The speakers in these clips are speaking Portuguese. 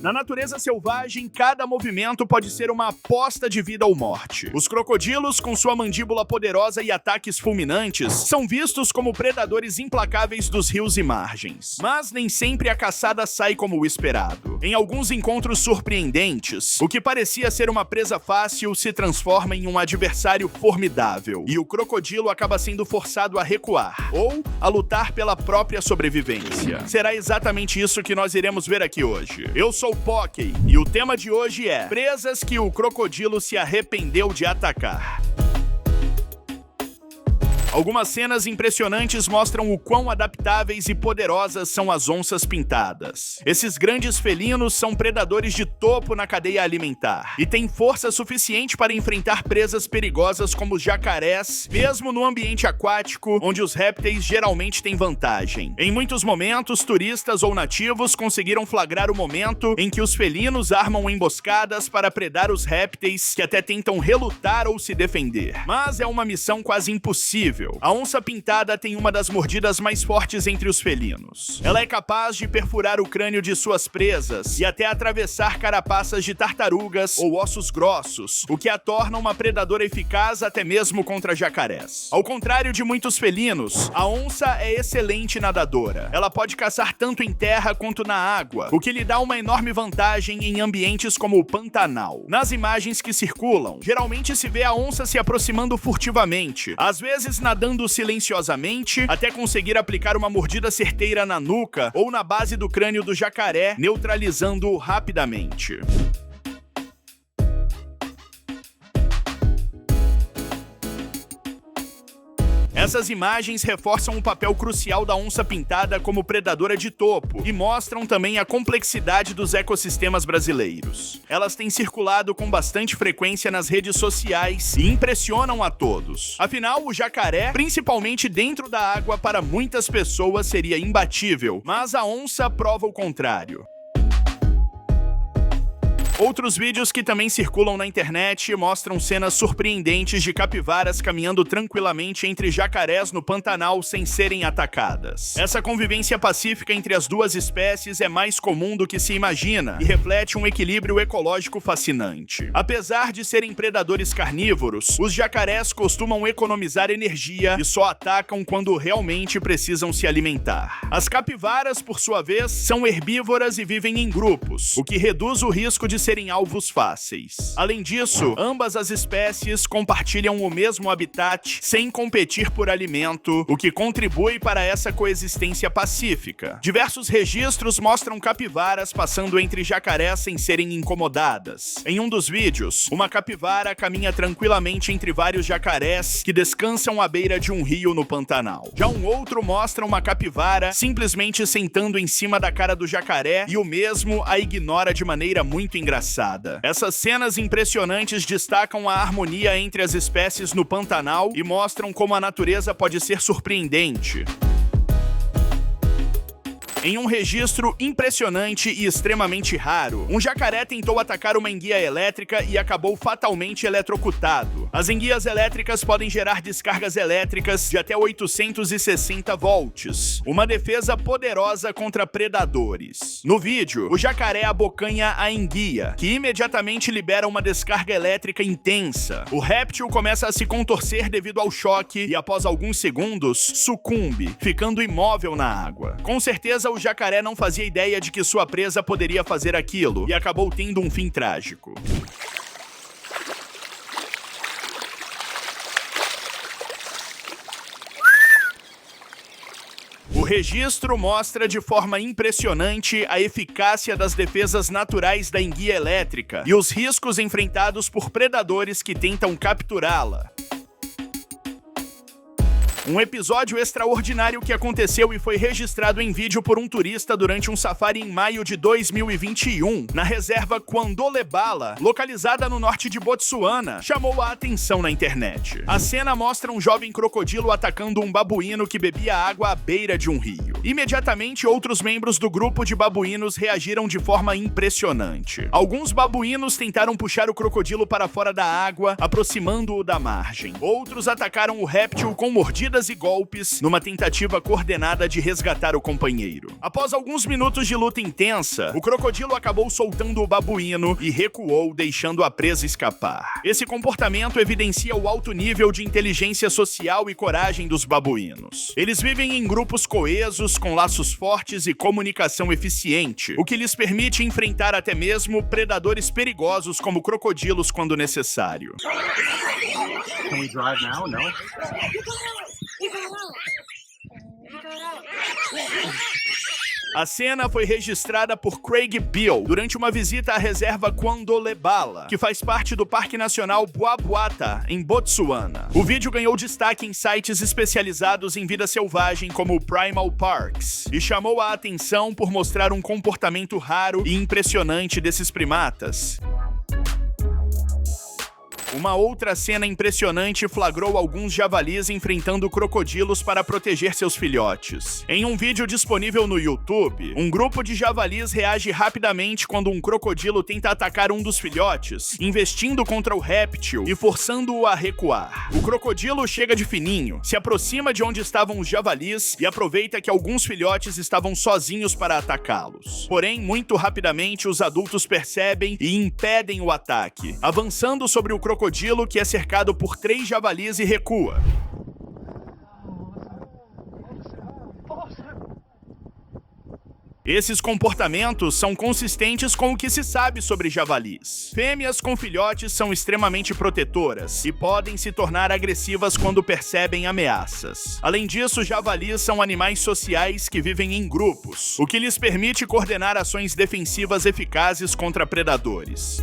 Na natureza selvagem, cada movimento pode ser uma aposta de vida ou morte. Os crocodilos, com sua mandíbula poderosa e ataques fulminantes, são vistos como predadores implacáveis dos rios e margens. Mas nem sempre a caçada sai como o esperado. Em alguns encontros surpreendentes, o que parecia ser uma presa fácil se transforma em um adversário formidável, e o crocodilo acaba sendo forçado a recuar, ou a lutar pela própria sobrevivência. Será exatamente isso que nós iremos ver aqui hoje. Eu sou o Pocky, e o tema de hoje é presas que o crocodilo se arrependeu de atacar. Algumas cenas impressionantes mostram o quão adaptáveis e poderosas são as onças pintadas. Esses grandes felinos são predadores de topo na cadeia alimentar e têm força suficiente para enfrentar presas perigosas como os jacarés, mesmo no ambiente aquático, onde os répteis geralmente têm vantagem. Em muitos momentos, turistas ou nativos conseguiram flagrar o momento em que os felinos armam emboscadas para predar os répteis, que até tentam relutar ou se defender. Mas é uma missão quase impossível. A onça pintada tem uma das mordidas mais fortes entre os felinos. Ela é capaz de perfurar o crânio de suas presas e até atravessar carapaças de tartarugas ou ossos grossos, o que a torna uma predadora eficaz até mesmo contra jacarés. Ao contrário de muitos felinos, a onça é excelente nadadora. Ela pode caçar tanto em terra quanto na água, o que lhe dá uma enorme vantagem em ambientes como o Pantanal. Nas imagens que circulam, geralmente se vê a onça se aproximando furtivamente, às vezes nadando silenciosamente, até conseguir aplicar uma mordida certeira na nuca ou na base do crânio do jacaré, neutralizando-o rapidamente. Essas imagens reforçam o papel crucial da onça pintada como predadora de topo e mostram também a complexidade dos ecossistemas brasileiros. Elas têm circulado com bastante frequência nas redes sociais e impressionam a todos. Afinal, o jacaré, principalmente dentro da água, para muitas pessoas seria imbatível, mas a onça prova o contrário. Outros vídeos que também circulam na internet mostram cenas surpreendentes de capivaras caminhando tranquilamente entre jacarés no Pantanal sem serem atacadas. Essa convivência pacífica entre as duas espécies é mais comum do que se imagina e reflete um equilíbrio ecológico fascinante. Apesar de serem predadores carnívoros, os jacarés costumam economizar energia e só atacam quando realmente precisam se alimentar. As capivaras, por sua vez, são herbívoras e vivem em grupos, o que reduz o risco de serem alvos fáceis. Além disso, ambas as espécies compartilham o mesmo habitat sem competir por alimento, o que contribui para essa coexistência pacífica. Diversos registros mostram capivaras passando entre jacarés sem serem incomodadas. Em um dos vídeos, uma capivara caminha tranquilamente entre vários jacarés que descansam à beira de um rio no Pantanal. Já um outro mostra uma capivara simplesmente sentando em cima da cara do jacaré e o mesmo a ignora de maneira muito engraçada. Essas cenas impressionantes destacam a harmonia entre as espécies no Pantanal e mostram como a natureza pode ser surpreendente. Em um registro impressionante e extremamente raro, um jacaré tentou atacar uma enguia elétrica e acabou fatalmente eletrocutado. As enguias elétricas podem gerar descargas elétricas de até 860 volts, uma defesa poderosa contra predadores. No vídeo, o jacaré abocanha a enguia, que imediatamente libera uma descarga elétrica intensa. O réptil começa a se contorcer devido ao choque e, após alguns segundos, sucumbe, ficando imóvel na água. Com certeza, o jacaré não fazia ideia de que sua presa poderia fazer aquilo e acabou tendo um fim trágico. O registro mostra de forma impressionante a eficácia das defesas naturais da enguia elétrica e os riscos enfrentados por predadores que tentam capturá-la. Um episódio extraordinário que aconteceu e foi registrado em vídeo por um turista durante um safari em maio de 2021, na reserva Quandolebala, localizada no norte de Botsuana, chamou a atenção na internet. A cena mostra um jovem crocodilo atacando um babuíno que bebia água à beira de um rio. Imediatamente, outros membros do grupo de babuínos reagiram de forma impressionante. Alguns babuínos tentaram puxar o crocodilo para fora da água, aproximando-o da margem. Outros atacaram o réptil com mordidas mordidas e golpes numa tentativa coordenada de resgatar o companheiro. Após alguns minutos de luta intensa, o crocodilo acabou soltando o babuíno e recuou, deixando a presa escapar. Esse comportamento evidencia o alto nível de inteligência social e coragem dos babuínos. Eles vivem em grupos coesos, com laços fortes e comunicação eficiente, o que lhes permite enfrentar até mesmo predadores perigosos como crocodilos quando necessário. Can we drive now? No? A cena foi registrada por Craig Beal durante uma visita à reserva Quandolebala, que faz parte do Parque Nacional Boaboata, em Botsuana. O vídeo ganhou destaque em sites especializados em vida selvagem como o Primal Parks e chamou a atenção por mostrar um comportamento raro e impressionante desses primatas. Uma outra cena impressionante flagrou alguns javalis enfrentando crocodilos para proteger seus filhotes. Em um vídeo disponível no YouTube, um grupo de javalis reage rapidamente quando um crocodilo tenta atacar um dos filhotes, investindo contra o réptil e forçando-o a recuar. O crocodilo chega de fininho, se aproxima de onde estavam os javalis e aproveita que alguns filhotes estavam sozinhos para atacá-los. Porém, muito rapidamente, os adultos percebem e impedem o ataque, avançando sobre o crocodilo, que é cercado por 3 javalis e recua. Esses comportamentos são consistentes com o que se sabe sobre javalis. Fêmeas com filhotes são extremamente protetoras e podem se tornar agressivas quando percebem ameaças. Além disso, javalis são animais sociais que vivem em grupos, o que lhes permite coordenar ações defensivas eficazes contra predadores.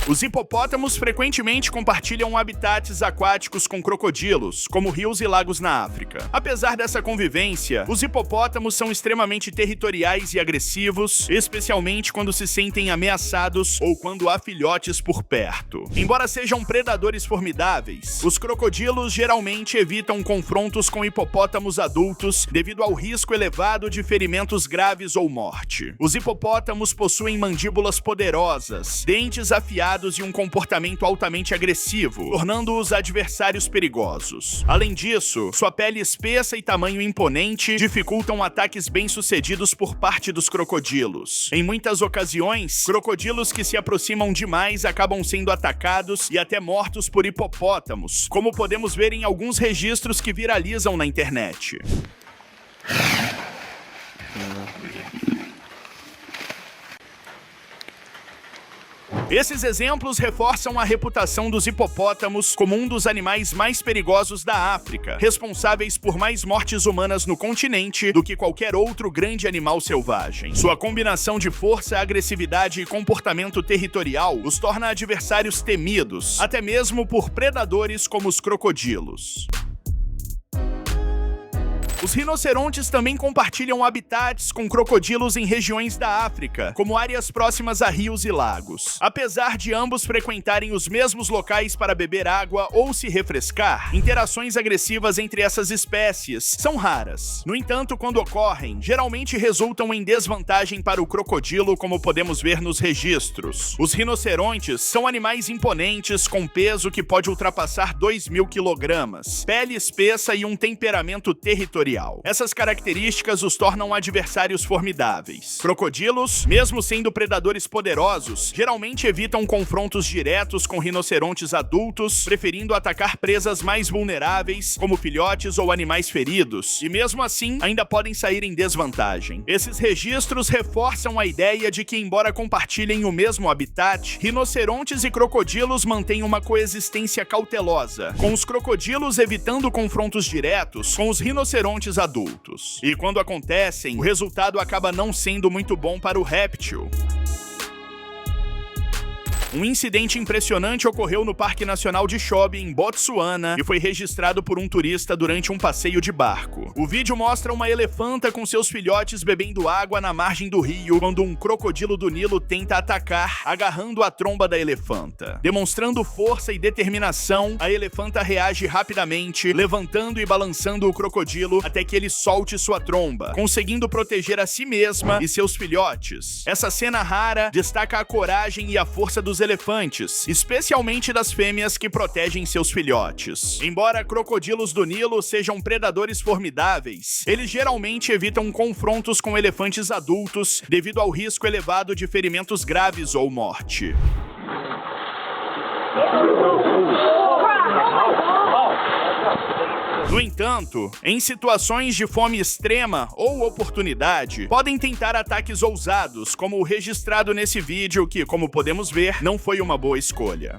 Os hipopótamos frequentemente compartilham habitats aquáticos com crocodilos, como rios e lagos na África. Apesar dessa convivência, os hipopótamos são extremamente territoriais e agressivos, especialmente quando se sentem ameaçados ou quando há filhotes por perto. Embora sejam predadores formidáveis, os crocodilos geralmente evitam confrontos com hipopótamos adultos devido ao risco elevado de ferimentos graves ou morte. Os hipopótamos possuem mandíbulas poderosas, dentes afiados e um comportamento altamente agressivo, tornando-os adversários perigosos. Além disso, sua pele espessa e tamanho imponente dificultam ataques bem-sucedidos por parte dos crocodilos. Em muitas ocasiões, crocodilos que se aproximam demais acabam sendo atacados e até mortos por hipopótamos, como podemos ver em alguns registros que viralizam na internet. Esses exemplos reforçam a reputação dos hipopótamos como um dos animais mais perigosos da África, responsáveis por mais mortes humanas no continente do que qualquer outro grande animal selvagem. Sua combinação de força, agressividade e comportamento territorial os torna adversários temidos, até mesmo por predadores como os crocodilos. Os rinocerontes também compartilham habitats com crocodilos em regiões da África, como áreas próximas a rios e lagos. Apesar de ambos frequentarem os mesmos locais para beber água ou se refrescar, interações agressivas entre essas espécies são raras. No entanto, quando ocorrem, geralmente resultam em desvantagem para o crocodilo, como podemos ver nos registros. Os rinocerontes são animais imponentes com peso que pode ultrapassar 2.000 kg, pele espessa e um temperamento territorial. Essas características os tornam adversários formidáveis. Crocodilos, mesmo sendo predadores poderosos, geralmente evitam confrontos diretos com rinocerontes adultos, preferindo atacar presas mais vulneráveis, como filhotes ou animais feridos, e mesmo assim, ainda podem sair em desvantagem. Esses registros reforçam a ideia de que, embora compartilhem o mesmo habitat, rinocerontes e crocodilos mantêm uma coexistência cautelosa, com os crocodilos evitando confrontos diretos com os rinocerontes adultos. E quando acontecem, o resultado acaba não sendo muito bom para o réptil. Um incidente impressionante ocorreu no Parque Nacional de Chobe, em Botsuana, e foi registrado por um turista durante um passeio de barco. O vídeo mostra uma elefanta com seus filhotes bebendo água na margem do rio, quando um crocodilo do Nilo tenta atacar, agarrando a tromba da elefanta. Demonstrando força e determinação, a elefanta reage rapidamente, levantando e balançando o crocodilo até que ele solte sua tromba, conseguindo proteger a si mesma e seus filhotes. Essa cena rara destaca a coragem e a força dos elefantes, especialmente das fêmeas que protegem seus filhotes. Embora crocodilos do Nilo sejam predadores formidáveis, eles geralmente evitam confrontos com elefantes adultos devido ao risco elevado de ferimentos graves ou morte. No entanto, em situações de fome extrema ou oportunidade, podem tentar ataques ousados, como o registrado nesse vídeo que, como podemos ver, não foi uma boa escolha.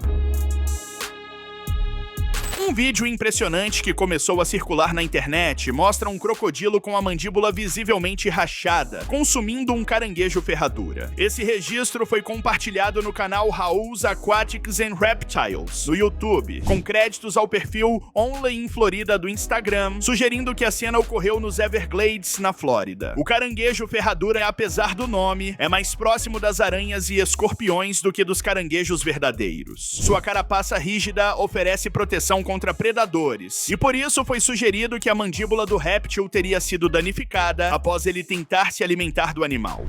Um vídeo impressionante que começou a circular na internet mostra um crocodilo com a mandíbula visivelmente rachada, consumindo um caranguejo ferradura. Esse registro foi compartilhado no canal Raul's Aquatics and Reptiles, no YouTube, com créditos ao perfil Only in Florida do Instagram, sugerindo que a cena ocorreu nos Everglades, na Flórida. O caranguejo ferradura, apesar do nome, é mais próximo das aranhas e escorpiões do que dos caranguejos verdadeiros. Sua carapaça rígida oferece proteção contra predadores, e por isso foi sugerido que a mandíbula do réptil teria sido danificada após ele tentar se alimentar do animal.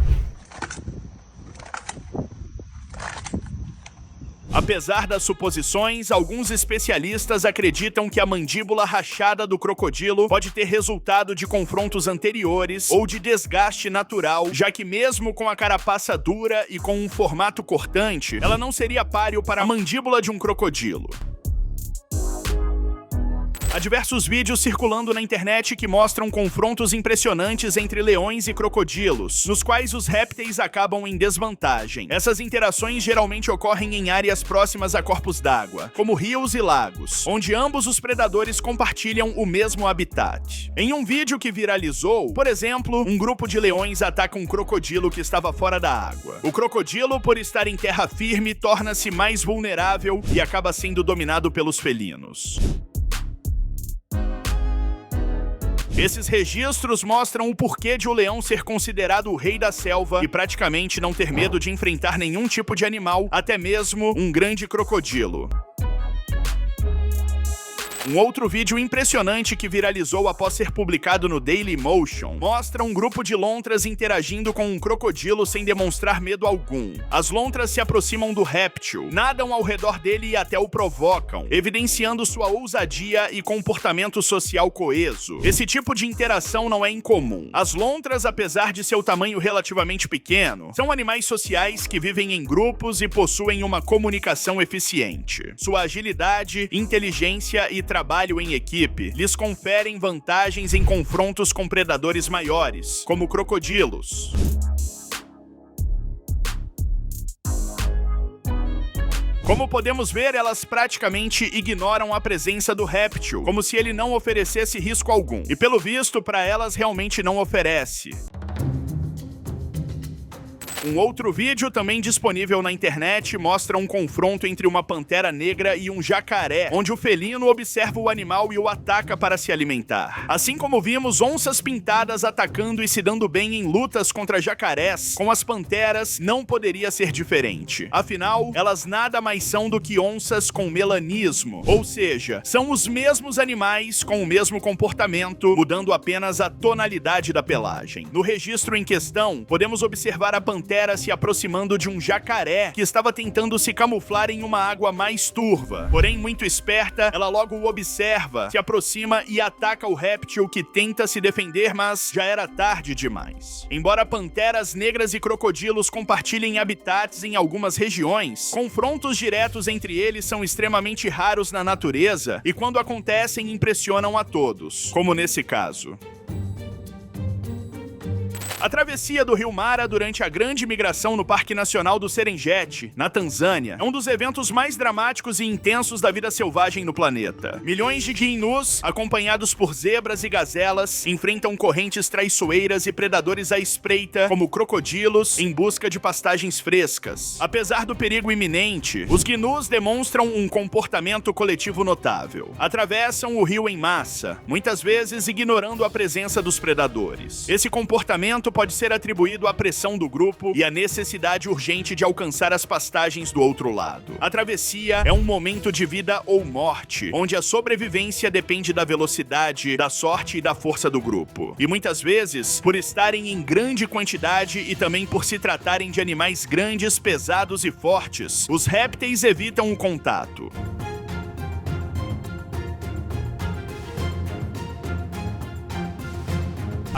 Apesar das suposições, alguns especialistas acreditam que a mandíbula rachada do crocodilo pode ter resultado de confrontos anteriores ou de desgaste natural, já que mesmo com a carapaça dura e com um formato cortante, ela não seria páreo para a mandíbula de um crocodilo. Há diversos vídeos circulando na internet que mostram confrontos impressionantes entre leões e crocodilos, nos quais os répteis acabam em desvantagem. Essas interações geralmente ocorrem em áreas próximas a corpos d'água, como rios e lagos, onde ambos os predadores compartilham o mesmo habitat. Em um vídeo que viralizou, por exemplo, um grupo de leões ataca um crocodilo que estava fora da água. O crocodilo, por estar em terra firme, torna-se mais vulnerável e acaba sendo dominado pelos felinos. Esses registros mostram o porquê de o leão ser considerado o rei da selva e praticamente não ter medo de enfrentar nenhum tipo de animal, até mesmo um grande crocodilo. Um outro vídeo impressionante que viralizou após ser publicado no Dailymotion mostra um grupo de lontras interagindo com um crocodilo sem demonstrar medo algum. As lontras se aproximam do réptil, nadam ao redor dele e até o provocam, evidenciando sua ousadia e comportamento social coeso. Esse tipo de interação não é incomum. As lontras, apesar de seu tamanho relativamente pequeno, são animais sociais que vivem em grupos e possuem uma comunicação eficiente. Sua agilidade, inteligência e trabalho em equipe lhes conferem vantagens em confrontos com predadores maiores, como crocodilos. Como podemos ver, elas praticamente ignoram a presença do réptil, como se ele não oferecesse risco algum. E pelo visto, para elas realmente não oferece. Um outro vídeo, também disponível na internet, mostra um confronto entre uma pantera negra e um jacaré, onde o felino observa o animal e o ataca para se alimentar. Assim como vimos onças pintadas atacando e se dando bem em lutas contra jacarés, com as panteras não poderia ser diferente. Afinal, elas nada mais são do que onças com melanismo, ou seja, são os mesmos animais com o mesmo comportamento, mudando apenas a tonalidade da pelagem. No registro em questão, podemos observar a pantera se aproximando de um jacaré que estava tentando se camuflar em uma água mais turva. Porém, muito esperta, ela logo o observa, se aproxima e ataca o réptil que tenta se defender, mas já era tarde demais. Embora panteras negras e crocodilos compartilhem habitats em algumas regiões, confrontos diretos entre eles são extremamente raros na natureza e quando acontecem impressionam a todos, como nesse caso. A travessia do rio Mara durante a grande migração no Parque Nacional do Serengeti, na Tanzânia, é um dos eventos mais dramáticos e intensos da vida selvagem no planeta. Milhões de gnus, acompanhados por zebras e gazelas, enfrentam correntes traiçoeiras e predadores à espreita, como crocodilos, em busca de pastagens frescas. Apesar do perigo iminente, os gnus demonstram um comportamento coletivo notável. Atravessam o rio em massa, muitas vezes ignorando a presença dos predadores. Esse comportamento comportamento pode ser atribuído à pressão do grupo e à necessidade urgente de alcançar as pastagens do outro lado. A travessia é um momento de vida ou morte, onde a sobrevivência depende da velocidade, da sorte e da força do grupo. E muitas vezes, por estarem em grande quantidade e também por se tratarem de animais grandes, pesados e fortes, os répteis evitam o contato.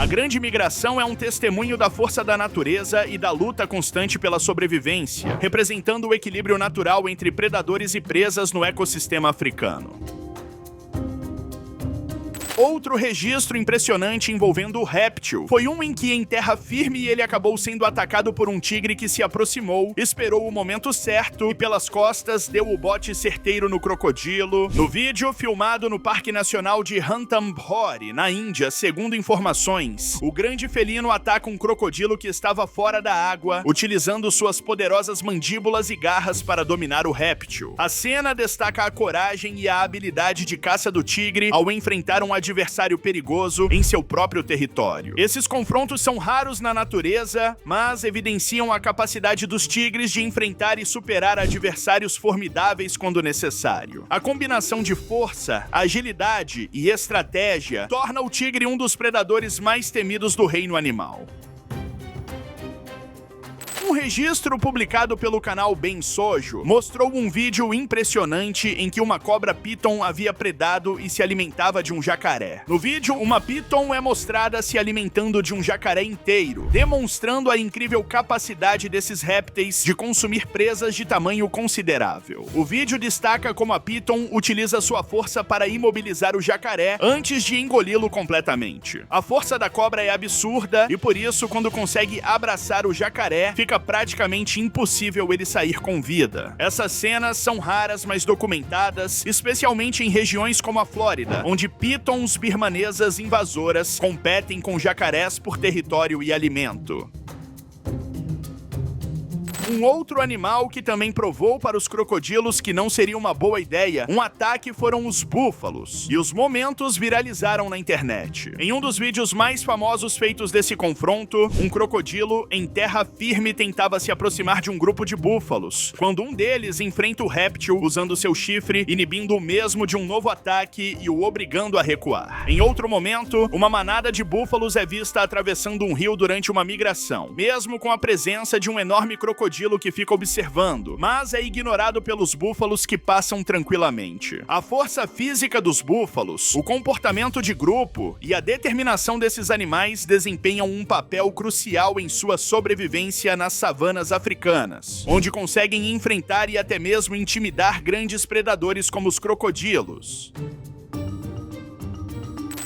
A grande migração é um testemunho da força da natureza e da luta constante pela sobrevivência, representando o equilíbrio natural entre predadores e presas no ecossistema africano. Outro registro impressionante envolvendo o réptil foi um em que, em terra firme, ele acabou sendo atacado por um tigre que se aproximou, esperou o momento certo e, pelas costas, deu o bote certeiro no crocodilo. No vídeo, filmado no Parque Nacional de Ranthambore, na Índia, segundo informações, o grande felino ataca um crocodilo que estava fora da água, utilizando suas poderosas mandíbulas e garras para dominar o réptil. A cena destaca a coragem e a habilidade de caça do tigre ao enfrentar um adversário perigoso em seu próprio território. Esses confrontos são raros na natureza, mas evidenciam a capacidade dos tigres de enfrentar e superar adversários formidáveis quando necessário. A combinação de força, agilidade e estratégia torna o tigre um dos predadores mais temidos do reino animal. Um registro publicado pelo canal Ben Sojo mostrou um vídeo impressionante em que uma cobra piton havia predado e se alimentava de um jacaré. No vídeo, uma piton é mostrada se alimentando de um jacaré inteiro, demonstrando a incrível capacidade desses répteis de consumir presas de tamanho considerável. O vídeo destaca como a piton utiliza sua força para imobilizar o jacaré antes de engoli-lo completamente. A força da cobra é absurda e por isso, quando consegue abraçar o jacaré, fica praticamente impossível ele sair com vida. Essas cenas são raras, mas documentadas, especialmente em regiões como a Flórida, onde pitons birmanesas invasoras competem com jacarés por território e alimento. Um outro animal que também provou para os crocodilos que não seria uma boa ideia um ataque foram os búfalos, e os momentos viralizaram na internet. Em um dos vídeos mais famosos feitos desse confronto, um crocodilo em terra firme tentava se aproximar de um grupo de búfalos, quando um deles enfrenta o réptil usando seu chifre, inibindo o mesmo de um novo ataque e o obrigando a recuar. Em outro momento, uma manada de búfalos é vista atravessando um rio durante uma migração, mesmo com a presença de um enorme crocodilo que fica observando, mas é ignorado pelos búfalos que passam tranquilamente. A força física dos búfalos, o comportamento de grupo e a determinação desses animais desempenham um papel crucial em sua sobrevivência nas savanas africanas, onde conseguem enfrentar e até mesmo intimidar grandes predadores como os crocodilos.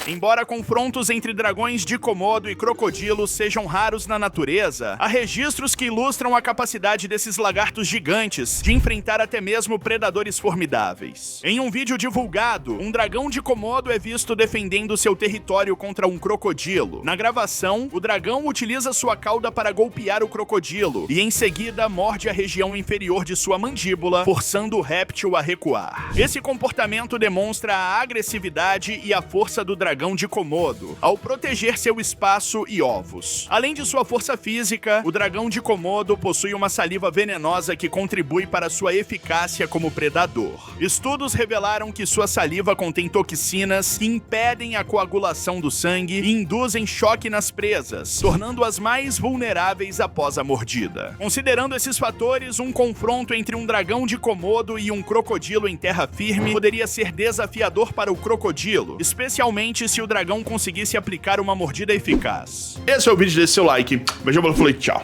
Embora confrontos entre dragões de Komodo e crocodilos sejam raros na natureza, há registros que ilustram a capacidade desses lagartos gigantes de enfrentar até mesmo predadores formidáveis. Em um vídeo divulgado, um dragão de Komodo é visto defendendo seu território contra um crocodilo. Na gravação, o dragão utiliza sua cauda para golpear o crocodilo e em seguida morde a região inferior de sua mandíbula, forçando o réptil a recuar. Esse comportamento demonstra a agressividade e a força do dragão de Komodo, ao proteger seu espaço e ovos. Além de sua força física, o dragão de Komodo possui uma saliva venenosa que contribui para sua eficácia como predador. Estudos revelaram que sua saliva contém toxinas que impedem a coagulação do sangue e induzem choque nas presas, tornando-as mais vulneráveis após a mordida. Considerando esses fatores, um confronto entre um dragão de Komodo e um crocodilo em terra firme poderia ser desafiador para o crocodilo, especialmente se o dragão conseguisse aplicar uma mordida eficaz. Esse é o vídeo, desse seu like. Beijão, falei, tchau.